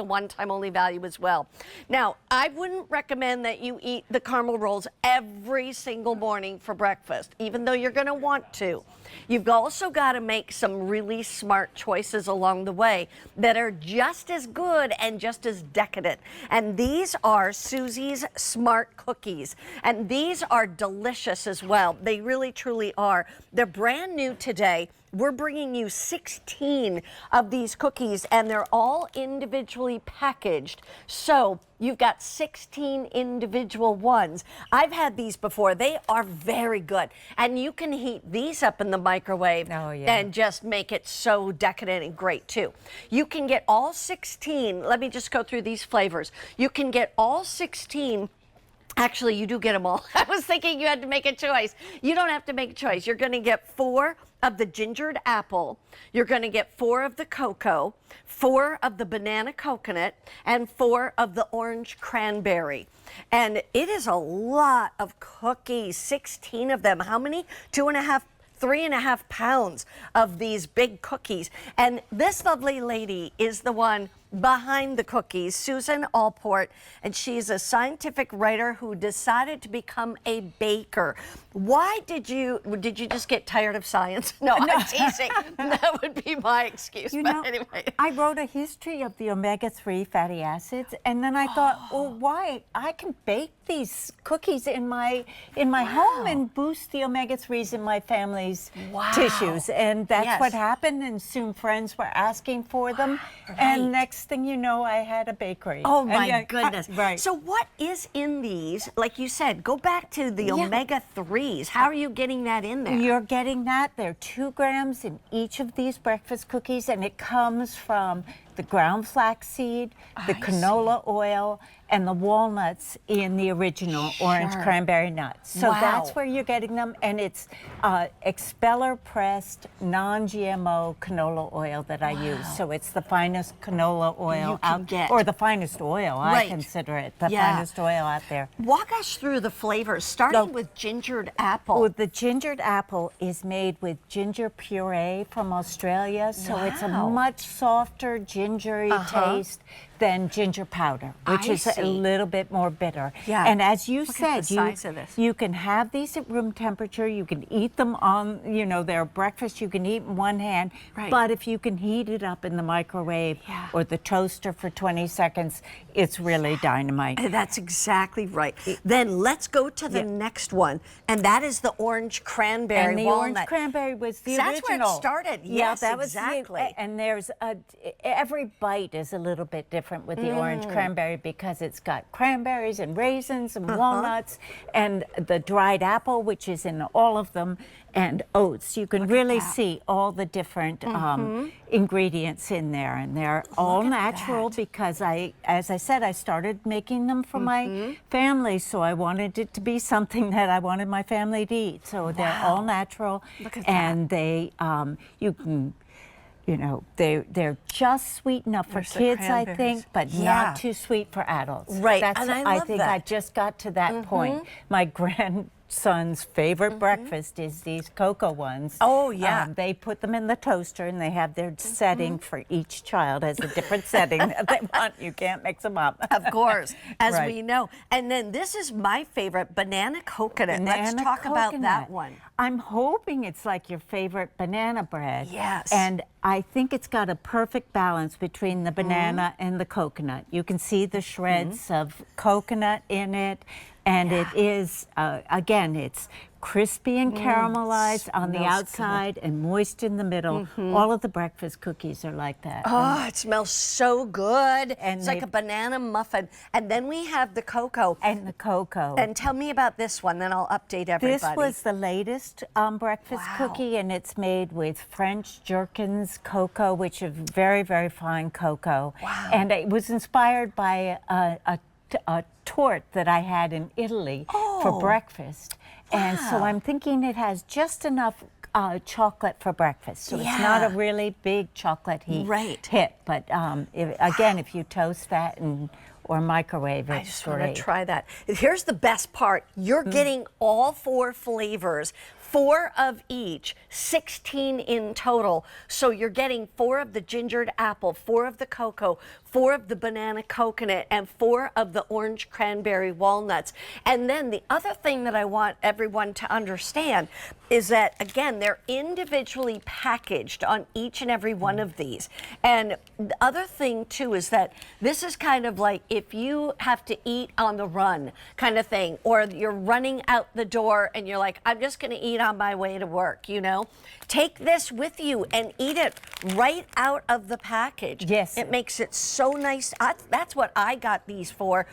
one-time only value as well. Now, I wouldn't recommend that you eat the caramel rolls every single morning for breakfast, even though you're going to want to. You've also got to make some really smart choices along the way that are just as good and just as decadent. And these are Susie's Smart Cookies. And these are delicious as well. They really, truly are. They're brand new today. We're bringing you 16 of these cookies, and they're all individually packaged. So you've got 16 individual ones. I've had these before. They are very good. And you can heat these up in the microwave and just make it so decadent and great too. You can get all 16. Let me just go through these flavors. You can get all 16. Actually, you do get them all. I was thinking you had to make a choice. You don't have to make a choice. You're going to get 4 of the gingered apple. You're going to get 4 of the cocoa, 4 of the banana coconut, and 4 of the orange cranberry. And it is a lot of cookies, 16 of them. How many? 3.5 pounds of these big cookies. And this lovely lady is the one behind the cookies, Susan Allport, and she's a scientific writer who decided to become a baker. Why did you just get tired of science? No, I'm teasing. That would be my excuse. Anyway. I wrote a history of the omega-3 fatty acids, and then I thought, well, why? I can bake these cookies in my home and boost the omega-3s in my family's tissues. And that's what happened, and soon friends were asking for them. And next thing you know, I had a bakery. Oh my goodness. Right. So what is in these? Like you said, go back to the omega-3s. How are you getting that in there? You're getting that. There are 2 grams in each of these breakfast cookies, and it comes from the ground flaxseed, the canola oil, and the walnuts in the original orange cranberry nuts. So that's where you're getting them, and it's expeller pressed, non-GMO canola oil that I use. So it's the finest canola oil out there, or the finest oil. I consider it the finest oil out there. Walk us through the flavors, starting with gingered apple. Well, the gingered apple is made with ginger puree from Australia, so it's a much softer, gingery taste than ginger powder, which is a little bit more bitter. And as you said, you can have these at room temperature. You can eat them on, their breakfast. You can eat in one hand. But if you can heat it up in the microwave or the toaster for 20 seconds, it's really dynamite. That's exactly right. Then let's go to the next one, and that is the orange cranberry and the walnut. Orange cranberry was the original. That's where it started. Yes, that was exactly. And there's every bite is a little bit different with the orange cranberry because it's got cranberries and raisins and walnuts and the dried apple, which is in all of them, and oats. You can really see all the different ingredients in there, and they're all natural because as I said, I started making them for my family, so I wanted it to be something that I wanted my family to eat. So they're all natural, and they you can. They're just sweet enough for kids, I think, but not too sweet for adults. Right, That's, and I think I just got to that point. My grandson's favorite breakfast is these cocoa ones. Oh, yeah. They put them in the toaster, and they have their setting for each child as a different setting that they want. You can't mix them up. Of course, as we know. And then this is my favorite, banana coconut. Let's talk about that one. I'm hoping it's like your favorite banana bread. Yes. And I think it's got a perfect balance between the banana and the coconut. You can see the shreds of coconut in it. And it is, again, it's crispy and caramelized on the outside and moist in the middle. All of the breakfast cookies are like that. Oh, it smells so good. And it's like a banana muffin. And then we have the cocoa. And the cocoa. And tell me about this one, then I'll update everybody. This was the latest breakfast cookie, and it's made with French Jerkins cocoa, which is very, very fine cocoa. And it was inspired by a torte that I had in Italy for breakfast. And so I'm thinking it has just enough chocolate for breakfast. So it's not a really big chocolate hit. But if you toast that or microwave it, I just want to try that. Here's the best part. You're getting all 4 flavors. 4 of each, 16 in total. So you're getting 4 of the gingered apple, 4 of the cocoa, 4 of the banana coconut, and 4 of the orange cranberry walnuts. And then the other thing that I want everyone to understand is that, again, they're individually packaged on each and every one of these. And the other thing too is that this is kind of like if you have to eat on the run kind of thing, or you're running out the door and you're like, I'm just going to eat on my way to work, you know, take this with you and eat it right out of the package. Yes. It makes it so nice. That's what I got these for.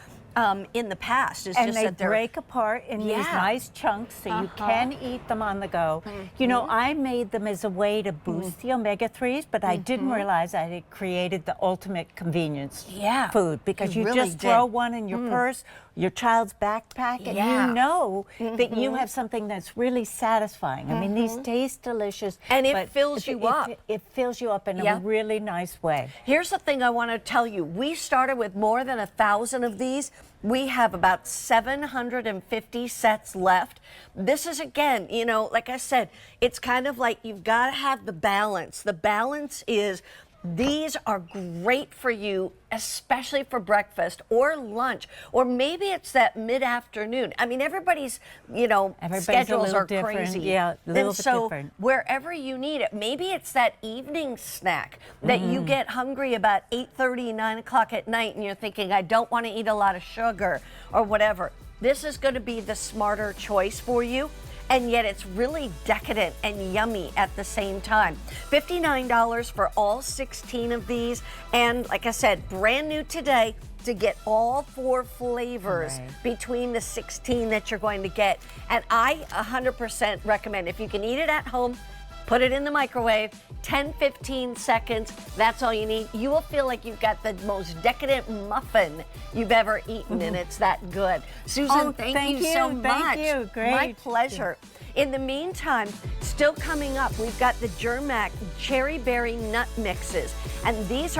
In the past, is and just they that they're break apart in these nice chunks, so you can eat them on the go. You know, I made them as a way to boost the omega-3s, but I didn't realize I had created the ultimate convenience food, because you really just throw one in your purse, your child's backpack, and you know that you have something that's really satisfying. I mean, these taste delicious, and it fills you up. It fills you up in a really nice way. Here's the thing I want to tell you. We started with more than 1,000 of these. We have about 750 sets left. This is, again, you know, like I said, it's kind of like you've got to have the balance. The balance is these are great for you, especially for breakfast or lunch, or maybe it's that mid-afternoon. I mean, everybody's, you know, schedules are crazy. Yeah, a little and bit so different. wherever you need it, maybe it's that evening snack that you get hungry about 8:30, 9 o'clock at night, and you're thinking, I don't want to eat a lot of sugar or whatever. This is going to be the smarter choice for you. And yet it's really decadent and yummy at the same time. $59 for all 16 of these. And like I said, brand new today to get all 4 flavors between the 16 that you're going to get. And I 100% recommend, if you can eat it at home, put it in the microwave, 10-15 seconds, that's all you need. You will feel like you've got the most decadent muffin you've ever eaten, and it's that good. Susan, thank you so much. Thank you, great. My pleasure. In the meantime, still coming up, we've got the Germac Cherry Berry Nut Mixes, and these are